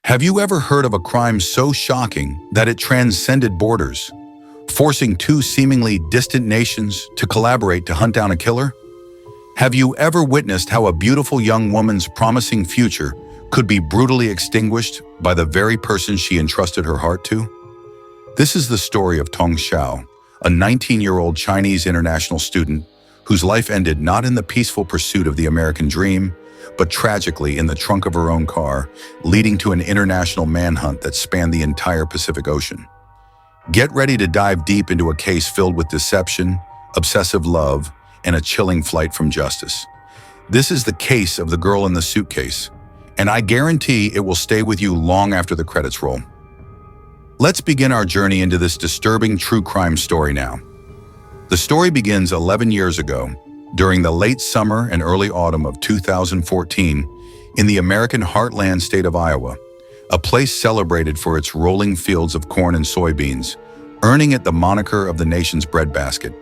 Have you ever heard of a crime so shocking that it transcended borders, forcing two seemingly distant nations to collaborate to hunt down a killer? Have you ever witnessed how a beautiful young woman's promising future could be brutally extinguished by the very person she entrusted her heart to? This is the story of Tong Shao, a 19-year-old Chinese international student whose life ended not in the peaceful pursuit of the American dream, but tragically in the trunk of her own car, leading to an international manhunt that spanned the entire Pacific Ocean. Get ready to dive deep into a case filled with deception, obsessive love, and a chilling flight from justice. This is the case of the girl in the suitcase, and I guarantee it will stay with you long after the credits roll. Let's begin our journey into this disturbing true crime story now. The story begins 11 years ago, during the late summer and early autumn of 2014, in the American heartland state of Iowa, a place celebrated for its rolling fields of corn and soybeans, earning it the moniker of the nation's breadbasket.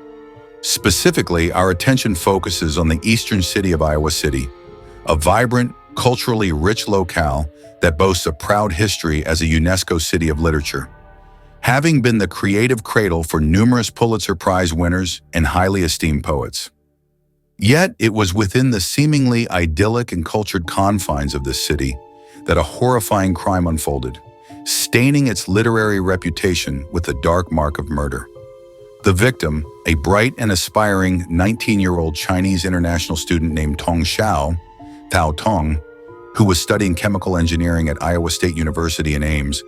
Specifically, our attention focuses on the eastern city of Iowa City, a vibrant, culturally rich locale that boasts a proud history as a UNESCO City of Literature, having been the creative cradle for numerous Pulitzer Prize winners and highly esteemed poets. Yet, it was within the seemingly idyllic and cultured confines of this city that a horrifying crime unfolded, staining its literary reputation with the dark mark of murder. The victim, a bright and aspiring 19-year-old Chinese international student named Tong Shao, Thao Tong, who was studying chemical engineering at Iowa State University in Ames,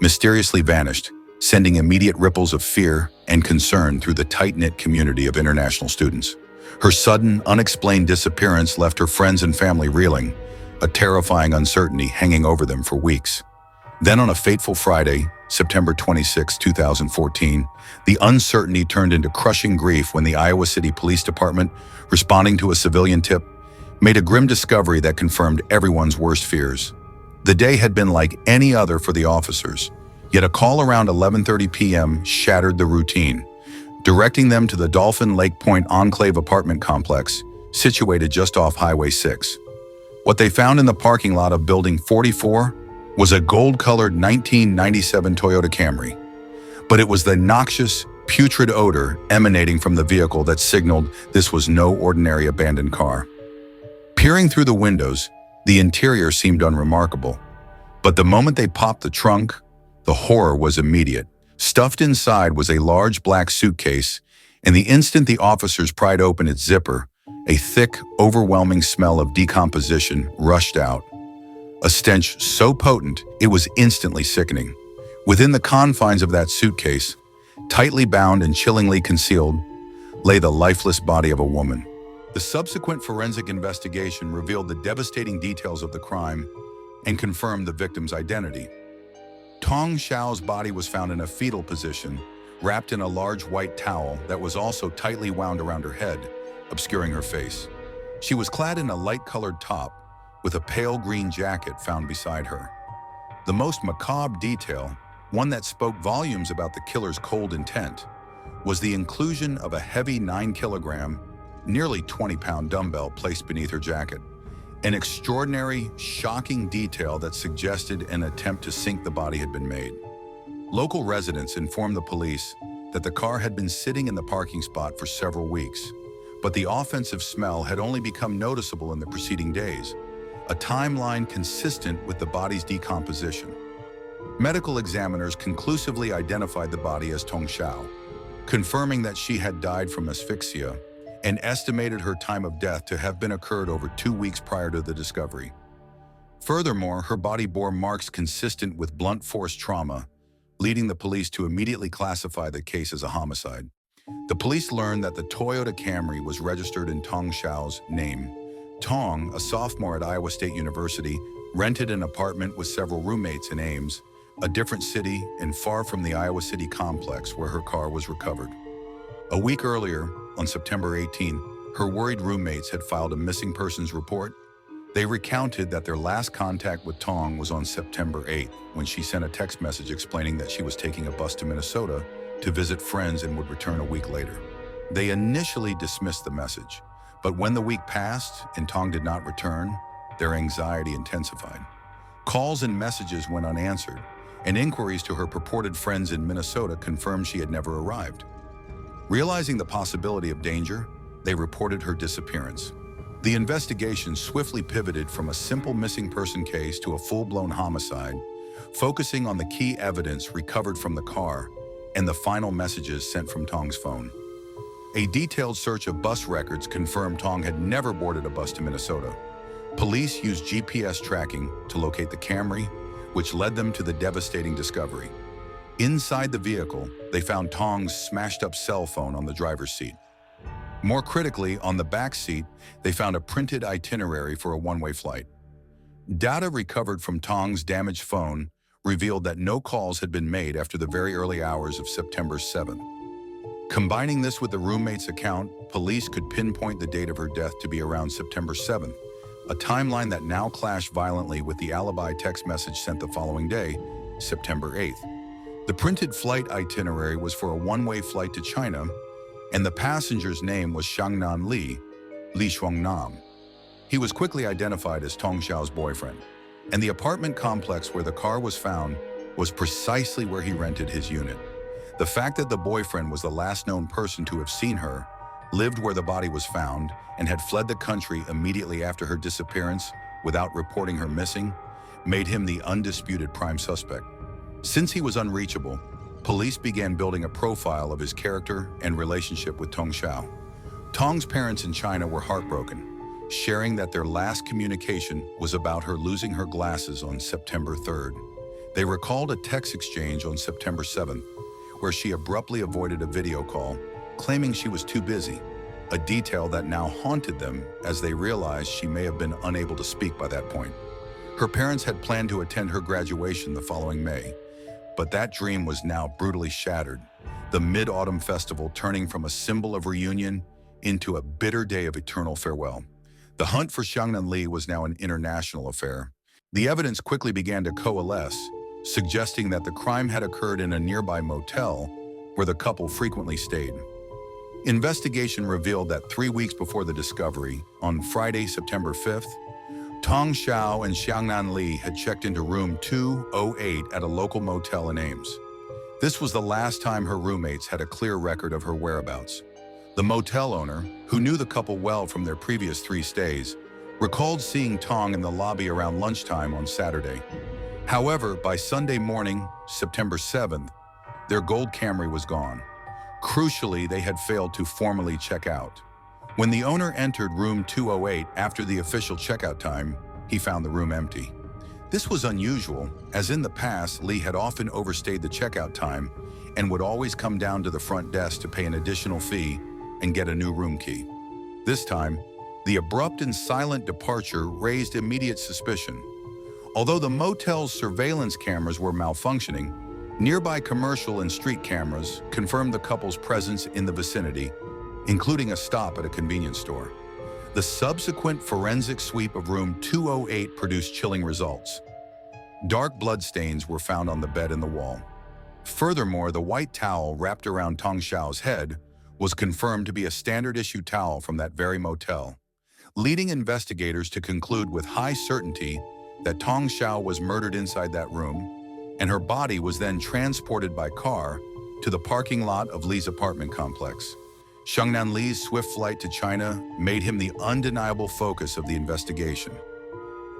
mysteriously vanished, sending immediate ripples of fear and concern through the tight-knit community of international students. Her sudden, unexplained disappearance left her friends and family reeling, a terrifying uncertainty hanging over them for weeks. Then on a fateful Friday, September 26, 2014, the uncertainty turned into crushing grief when the Iowa City Police Department, responding to a civilian tip, made a grim discovery that confirmed everyone's worst fears. The day had been like any other for the officers, yet a call around 11:30 p.m. shattered the routine, directing them to the Dolphin Lake Point Enclave apartment complex, situated just off Highway 6. What they found in the parking lot of Building 44 was a gold-colored 1997 Toyota Camry. But it was the noxious, putrid odor emanating from the vehicle that signaled this was no ordinary abandoned car. Peering through the windows, the interior seemed unremarkable. But the moment they popped the trunk, the horror was immediate. Stuffed inside was a large black suitcase, and the instant the officers pried open its zipper, a thick, overwhelming smell of decomposition rushed out. A stench so potent, it was instantly sickening. Within the confines of that suitcase, tightly bound and chillingly concealed, lay the lifeless body of a woman. The subsequent forensic investigation revealed the devastating details of the crime and confirmed the victim's identity. Tong Shao's body was found in a fetal position, wrapped in a large white towel that was also tightly wound around her head, obscuring her face. She was clad in a light-colored top, with a pale green jacket found beside her. The most macabre detail, one that spoke volumes about the killer's cold intent, was the inclusion of a heavy 9-kilogram, nearly 20-pound dumbbell placed beneath her jacket. An extraordinary, shocking detail that suggested an attempt to sink the body had been made. Local residents informed the police that the car had been sitting in the parking spot for several weeks, but the offensive smell had only become noticeable in the preceding days, a timeline consistent with the body's decomposition. Medical examiners conclusively identified the body as Tong Shao, confirming that she had died from asphyxia, and estimated her time of death to have been occurred over 2 weeks prior to the discovery. Furthermore, her body bore marks consistent with blunt force trauma, leading the police to immediately classify the case as a homicide. The police learned that the Toyota Camry was registered in Tong Shao's name. Tong, a sophomore at Iowa State University, rented an apartment with several roommates in Ames, a different city and far from the Iowa City complex where her car was recovered. A week earlier, on September 18, her worried roommates had filed a missing persons report. They recounted that their last contact with Tong was on September 8th, when she sent a text message explaining that she was taking a bus to Minnesota to visit friends and would return a week later. They initially dismissed the message, but when the week passed and Tong did not return, their anxiety intensified. Calls and messages went unanswered, and inquiries to her purported friends in Minnesota confirmed she had never arrived. Realizing the possibility of danger, they reported her disappearance. The investigation swiftly pivoted from a simple missing person case to a full-blown homicide, focusing on the key evidence recovered from the car and the final messages sent from Tong's phone. A detailed search of bus records confirmed Tong had never boarded a bus to Minnesota. Police used GPS tracking to locate the Camry, which led them to the devastating discovery. Inside the vehicle, they found Tong's smashed-up cell phone on the driver's seat. More critically, on the back seat, they found a printed itinerary for a one-way flight. Data recovered from Tong's damaged phone revealed that no calls had been made after the very early hours of September 7th. Combining this with the roommate's account, police could pinpoint the date of her death to be around September 7th, a timeline that now clashed violently with the alibi text message sent the following day, September 8th. The printed flight itinerary was for a one-way flight to China, and the passenger's name was Xiangnan Li, Li Shuangnam. He was quickly identified as Tong Shao's boyfriend, and the apartment complex where the car was found was precisely where he rented his unit. The fact that the boyfriend was the last known person to have seen her, lived where the body was found, and had fled the country immediately after her disappearance without reporting her missing, made him the undisputed prime suspect. Since he was unreachable, police began building a profile of his character and relationship with Tong Shao. Tong's parents in China were heartbroken, sharing that their last communication was about her losing her glasses on September 3rd. They recalled a text exchange on September 7th, where she abruptly avoided a video call, claiming she was too busy, a detail that now haunted them as they realized she may have been unable to speak by that point. Her parents had planned to attend her graduation the following May, but that dream was now brutally shattered, the Mid-Autumn Festival turning from a symbol of reunion into a bitter day of eternal farewell. The hunt for Xiangnan Li was now an international affair. The evidence quickly began to coalesce, suggesting that the crime had occurred in a nearby motel where the couple frequently stayed. Investigation revealed that 3 weeks before the discovery, on Friday, September 5th, Tong Shao and Xiangnan Li had checked into room 208 at a local motel in Ames. This was the last time her roommates had a clear record of her whereabouts. The motel owner, who knew the couple well from their previous 3 stays, recalled seeing Tong in the lobby around lunchtime on Saturday. However, by Sunday morning, September 7th, their gold Camry was gone. Crucially, they had failed to formally check out. When the owner entered room 208 after the official checkout time, he found the room empty. This was unusual, as in the past, Li had often overstayed the checkout time and would always come down to the front desk to pay an additional fee and get a new room key. This time, the abrupt and silent departure raised immediate suspicion. Although the motel's surveillance cameras were malfunctioning, nearby commercial and street cameras confirmed the couple's presence in the vicinity, including a stop at a convenience store. The subsequent forensic sweep of room 208 produced chilling results. Dark bloodstains were found on the bed and the wall. Furthermore, the white towel wrapped around Tong Shao's head was confirmed to be a standard-issue towel from that very motel, leading investigators to conclude with high certainty that Tong Shao was murdered inside that room, and her body was then transported by car to the parking lot of Li's apartment complex. Xiangnan Li's swift flight to China made him the undeniable focus of the investigation.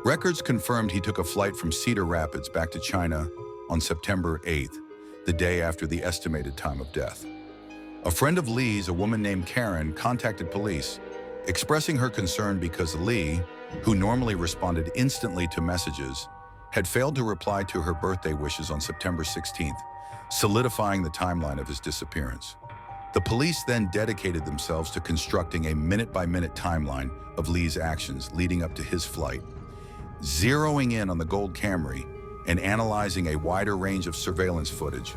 Records confirmed he took a flight from Cedar Rapids back to China on September 8th, the day after the estimated time of death. A friend of Li's, a woman named Karen, contacted police, expressing her concern because Li, who normally responded instantly to messages, had failed to reply to her birthday wishes on September 16th, solidifying the timeline of his disappearance. The police then dedicated themselves to constructing a minute-by-minute timeline of Li's actions leading up to his flight, zeroing in on the gold Camry and analyzing a wider range of surveillance footage.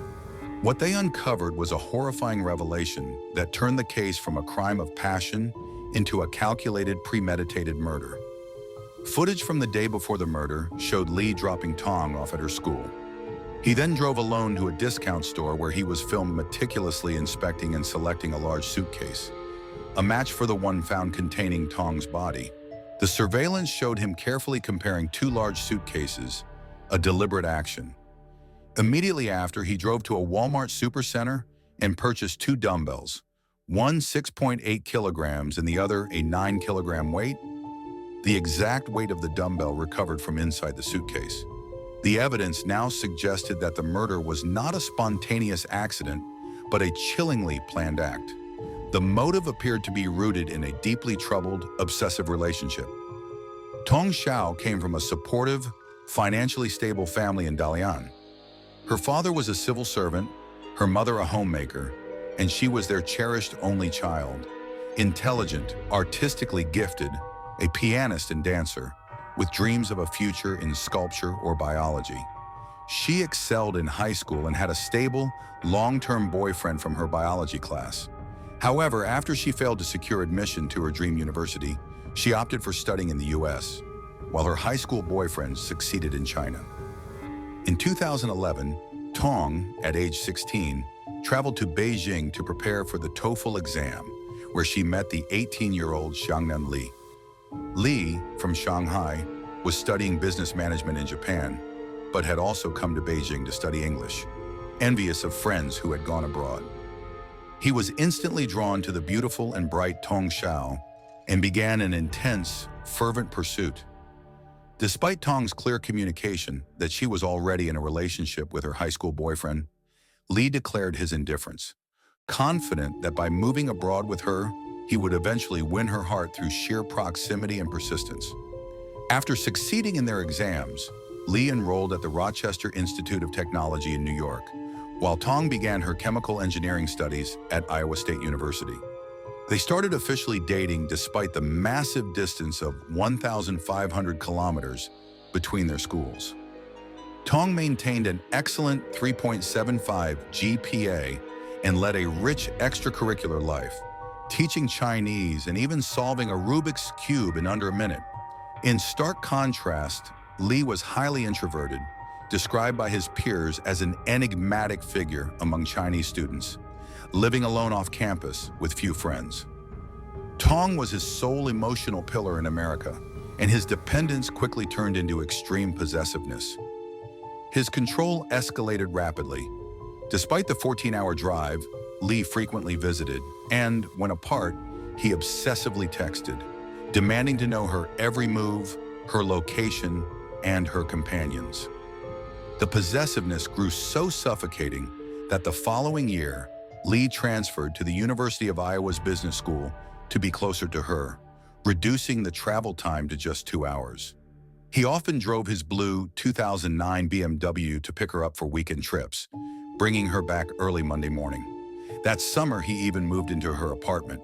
What they uncovered was a horrifying revelation that turned the case from a crime of passion into a calculated, premeditated murder. Footage from the day before the murder showed Li dropping Tong off at her school. He then drove alone to a discount store where he was filmed meticulously inspecting and selecting a large suitcase, a match for the one found containing Tong's body. The surveillance showed him carefully comparing 2 large suitcases a deliberate action. Immediately after, he drove to a Walmart supercenter and purchased two dumbbells, one 6.8 kilograms and the other a 9-kilogram weight. The exact weight of the dumbbell recovered from inside the suitcase. The evidence now suggested that the murder was not a spontaneous accident, but a chillingly planned act. The motive appeared to be rooted in a deeply troubled, obsessive relationship. Tong Shao came from a supportive, financially stable family in Dalian. Her father was a civil servant, her mother a homemaker, and she was their cherished only child. Intelligent, artistically gifted, a pianist and dancer, with dreams of a future in sculpture or biology. She excelled in high school and had a stable, long-term boyfriend from her biology class. However, after she failed to secure admission to her dream university, she opted for studying in the US, while her high school boyfriend succeeded in China. In 2011, Tong, at age 16, traveled to Beijing to prepare for the TOEFL exam, where she met the 18-year-old Xiangnan Li. Li, from Shanghai, was studying business management in Japan, but had also come to Beijing to study English, envious of friends who had gone abroad. He was instantly drawn to the beautiful and bright Tong Shao and began an intense, fervent pursuit. Despite Tong's clear communication that she was already in a relationship with her high school boyfriend, Li declared his indifference, confident that by moving abroad with her, he would eventually win her heart through sheer proximity and persistence. After succeeding in their exams, Li enrolled at the Rochester Institute of Technology in New York, while Tong began her chemical engineering studies at Iowa State University. They started officially dating despite the massive distance of 1,500 kilometers between their schools. Tong maintained an excellent 3.75 GPA and led a rich extracurricular life, teaching Chinese and even solving a Rubik's Cube in under a minute. In stark contrast, Li was highly introverted, described by his peers as an enigmatic figure among Chinese students, living alone off campus with few friends. Tong was his sole emotional pillar in America, and his dependence quickly turned into extreme possessiveness. His control escalated rapidly. Despite the 14-hour drive, Li frequently visited, and when apart, he obsessively texted, demanding to know her every move, her location, and her companions. The possessiveness grew so suffocating that the following year, Li transferred to the University of Iowa's Business School to be closer to her, reducing the travel time to just 2 hours. He often drove his blue 2009 BMW to pick her up for weekend trips, bringing her back early Monday morning. That summer, he even moved into her apartment.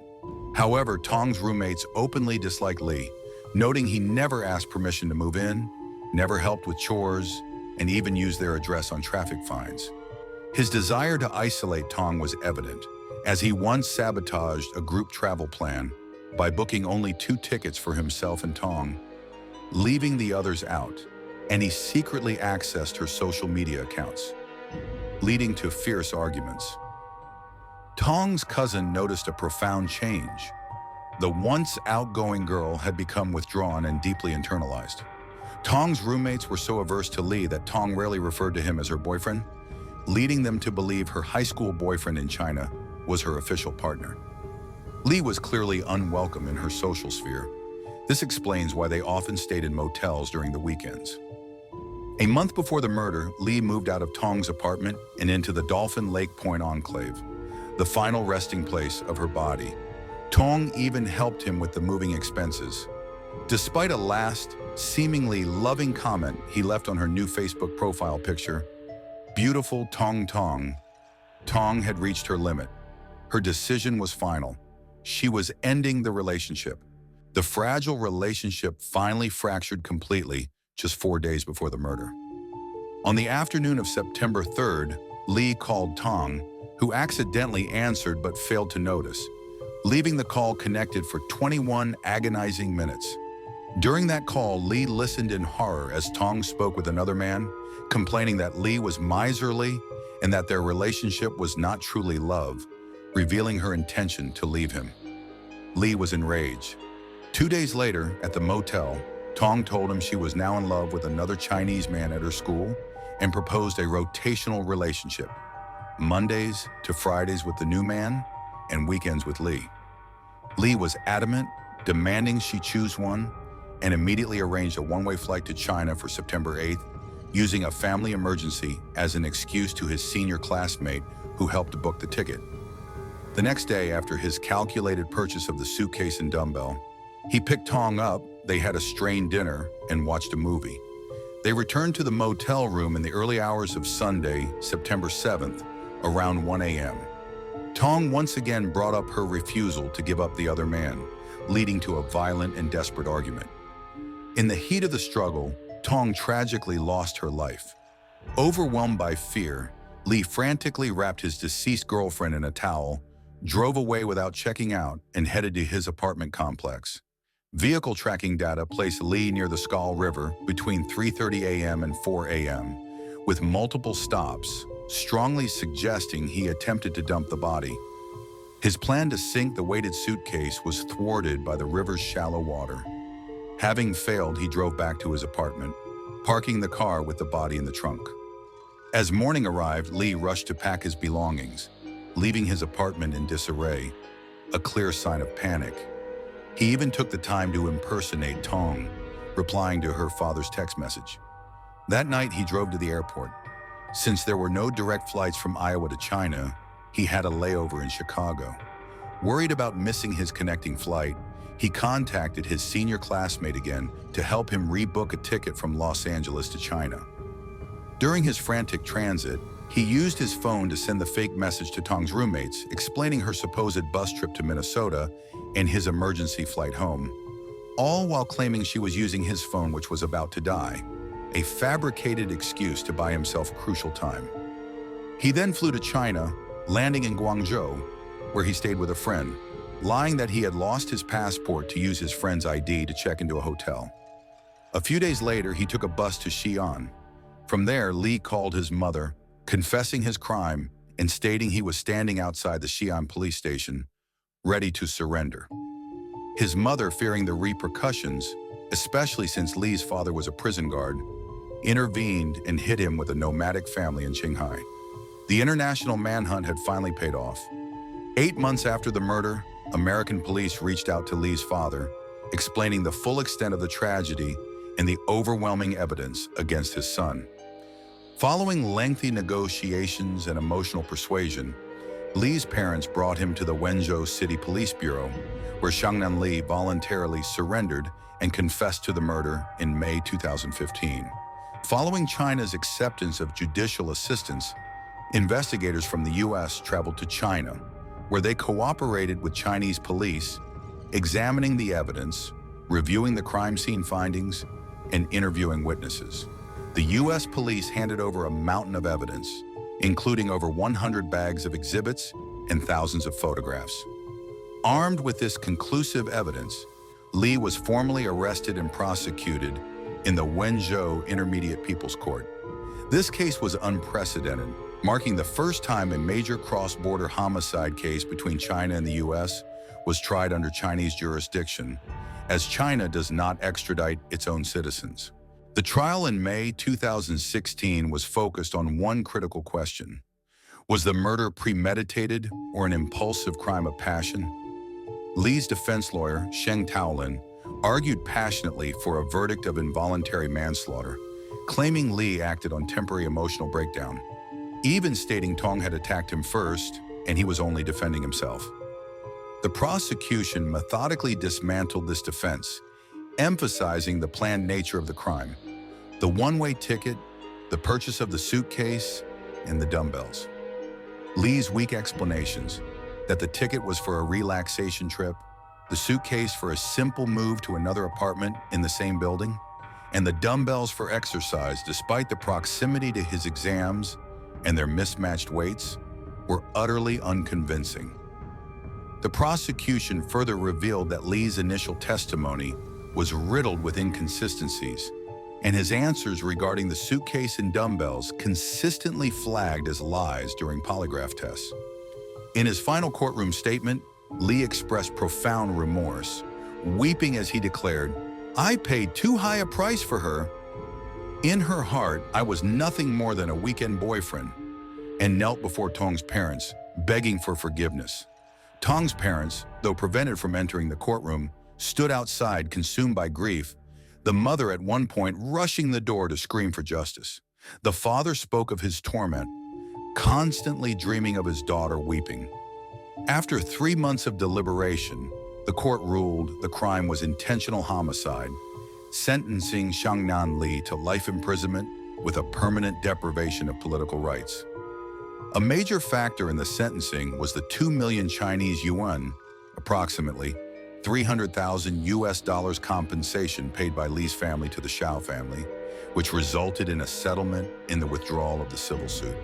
However, Tong's roommates openly disliked Li, noting he never asked permission to move in, never helped with chores, and even used their address on traffic fines. His desire to isolate Tong was evident, as he once sabotaged a group travel plan by booking only 2 tickets for himself and Tong, leaving the others out, and he secretly accessed her social media accounts, leading to fierce arguments. Tong's cousin noticed a profound change. The once outgoing girl had become withdrawn and deeply internalized. Tong's roommates were so averse to Li that Tong rarely referred to him as her boyfriend, leading them to believe her high school boyfriend in China was her official partner. Li was clearly unwelcome in her social sphere. This explains why they often stayed in motels during the weekends. A month before the murder, Li moved out of Tong's apartment and into the Dolphin Lake Point enclave, the final resting place of her body. Tong even helped him with the moving expenses. Despite a last, seemingly loving comment he left on her new Facebook profile picture, "Beautiful Tong Tong," Tong had reached her limit. Her decision was final. She was ending the relationship. The fragile relationship finally fractured completely just 4 days before the murder. On the afternoon of September 3rd, Li called Tong, who accidentally answered but failed to notice, leaving the call connected for 21 agonizing minutes. During that call, Li listened in horror as Tong spoke with another man, complaining that Li was miserly and that their relationship was not truly love, revealing her intention to leave him. Li was enraged. 2 days later, at the motel, Tong told him she was now in love with another Chinese man at her school and proposed a rotational relationship, Mondays to Fridays with the new man and weekends with Li. Li was adamant, demanding she choose one, and immediately arranged a one-way flight to China for September 8th, using a family emergency as an excuse to his senior classmate who helped book the ticket. The next day, after his calculated purchase of the suitcase and dumbbell, he picked Tong up, they had a strained dinner, and watched a movie. They returned to the motel room in the early hours of Sunday, September 7th, around 1 a.m. Tong once again brought up her refusal to give up the other man, leading to a violent and desperate argument. In the heat of the struggle, Tong tragically lost her life. Overwhelmed by fear, Li frantically wrapped his deceased girlfriend in a towel, drove away without checking out, and headed to his apartment complex. Vehicle tracking data placed Li near the Skal River between 3:30 a.m. and 4 a.m., with multiple stops, strongly suggesting he attempted to dump the body. His plan to sink the weighted suitcase was thwarted by the river's shallow water. Having failed, he drove back to his apartment, parking the car with the body in the trunk. As morning arrived, Li rushed to pack his belongings, leaving his apartment in disarray, a clear sign of panic. He even took the time to impersonate Tong, replying to her father's text message. That night, he drove to the airport. Since there were no direct flights from Iowa to China, he had a layover in Chicago. Worried about missing his connecting flight, he contacted his senior classmate again to help him rebook a ticket from Los Angeles to China. During his frantic transit, he used his phone to send the fake message to Tong's roommates, explaining her supposed bus trip to Minnesota and his emergency flight home, all while claiming she was using his phone, which was about to die, a fabricated excuse to buy himself crucial time. He then flew to China, landing in Guangzhou, where he stayed with a friend, lying that he had lost his passport to use his friend's ID to check into a hotel. A few days later, he took a bus to Xi'an. From there, Li called his mother, confessing his crime and stating he was standing outside the Xi'an police station, ready to surrender. His mother, fearing the repercussions, especially since Li's father was a prison guard, intervened and hid him with a nomadic family in Shanghai. The international manhunt had finally paid off. 8 months after the murder, American police reached out to Li's father, explaining the full extent of the tragedy and the overwhelming evidence against his son. Following lengthy negotiations and emotional persuasion, Li's parents brought him to the Wenzhou City Police Bureau, where Xiangnan Li voluntarily surrendered and confessed to the murder in May 2015. Following China's acceptance of judicial assistance, investigators from the U.S. traveled to China, where they cooperated with Chinese police, examining the evidence, reviewing the crime scene findings, and interviewing witnesses. The U.S. police handed over a mountain of evidence, including over 100 bags of exhibits and thousands of photographs. Armed with this conclusive evidence, Li was formally arrested and prosecuted in the Wenzhou Intermediate People's Court. This case was unprecedented, marking the first time a major cross-border homicide case between China and the U.S. was tried under Chinese jurisdiction, as China does not extradite its own citizens. The trial in May 2016 was focused on one critical question. Was the murder premeditated or an impulsive crime of passion? Li's defense lawyer, Sheng Taolin, argued passionately for a verdict of involuntary manslaughter, claiming Li acted on temporary emotional breakdown, even stating Tong had attacked him first and he was only defending himself. The prosecution methodically dismantled this defense, emphasizing the planned nature of the crime: the one-way ticket, the purchase of the suitcase, and the dumbbells. Li's weak explanations that the ticket was for a relaxation trip, the suitcase for a simple move to another apartment in the same building, and the dumbbells for exercise despite the proximity to his exams and their mismatched weights, were utterly unconvincing. The prosecution further revealed that Li's initial testimony was riddled with inconsistencies, and his answers regarding the suitcase and dumbbells consistently flagged as lies during polygraph tests. In his final courtroom statement, Li expressed profound remorse, weeping as he declared, I paid too high a price for her. In her heart, I was nothing more than a weekend boyfriend, and knelt before Tong's parents, begging for forgiveness. Tong's parents, though prevented from entering the courtroom, stood outside consumed by grief, the mother at one point rushing the door to scream for justice. The father spoke of his torment, constantly dreaming of his daughter weeping. After 3 months of deliberation, the court ruled the crime was intentional homicide, sentencing Xiangnan Li to life imprisonment with a permanent deprivation of political rights. A major factor in the sentencing was the 2 million Chinese yuan, approximately $300,000 compensation paid by Li's family to the Shao family, which resulted in a settlement in the withdrawal of the civil suit.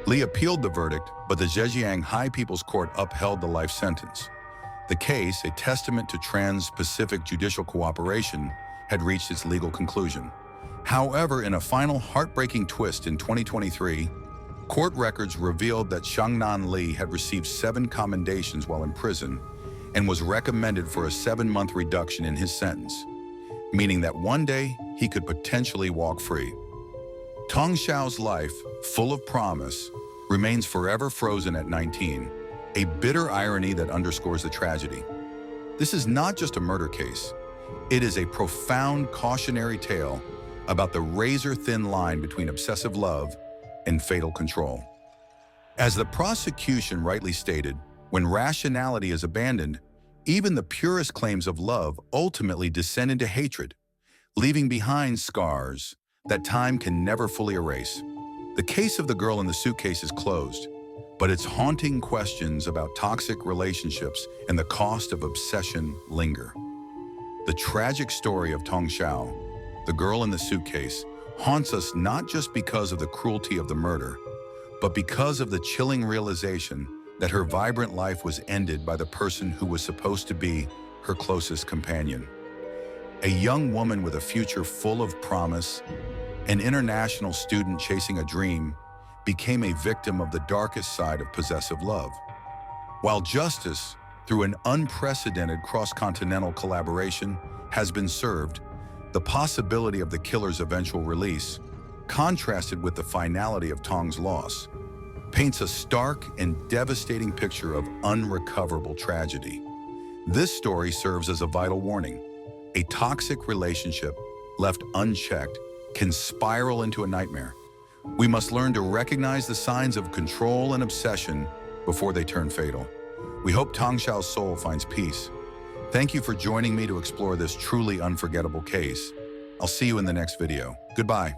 Li appealed the verdict, but the Zhejiang High People's Court upheld the life sentence. The case, a testament to trans-Pacific judicial cooperation, had reached its legal conclusion. However, in a final heartbreaking twist in 2023, court records revealed that Xiangnan Li had received 7 commendations while in prison and was recommended for a 7-month reduction in his sentence, meaning that one day he could potentially walk free. Tong Shao's life, full of promise, remains forever frozen at 19, a bitter irony that underscores the tragedy. This is not just a murder case. It is a profound cautionary tale about the razor-thin line between obsessive love and fatal control. As the prosecution rightly stated, when rationality is abandoned, even the purest claims of love ultimately descend into hatred, leaving behind scars that time can never fully erase. The case of the girl in the suitcase is closed, but its haunting questions about toxic relationships and the cost of obsession linger. The tragic story of Tong Shao, the girl in the suitcase, haunts us not just because of the cruelty of the murder, but because of the chilling realization that her vibrant life was ended by the person who was supposed to be her closest companion. A young woman with a future full of promise, an international student chasing a dream, became a victim of the darkest side of possessive love. While justice, through an unprecedented cross-continental collaboration, has been served, the possibility of the killer's eventual release, contrasted with the finality of Tong's loss, paints a stark and devastating picture of unrecoverable tragedy. This story serves as a vital warning. A toxic relationship, left unchecked, can spiral into a nightmare. We must learn to recognize the signs of control and obsession before they turn fatal. We hope Tong Shao's soul finds peace. Thank you for joining me to explore this truly unforgettable case. I'll see you in the next video. Goodbye.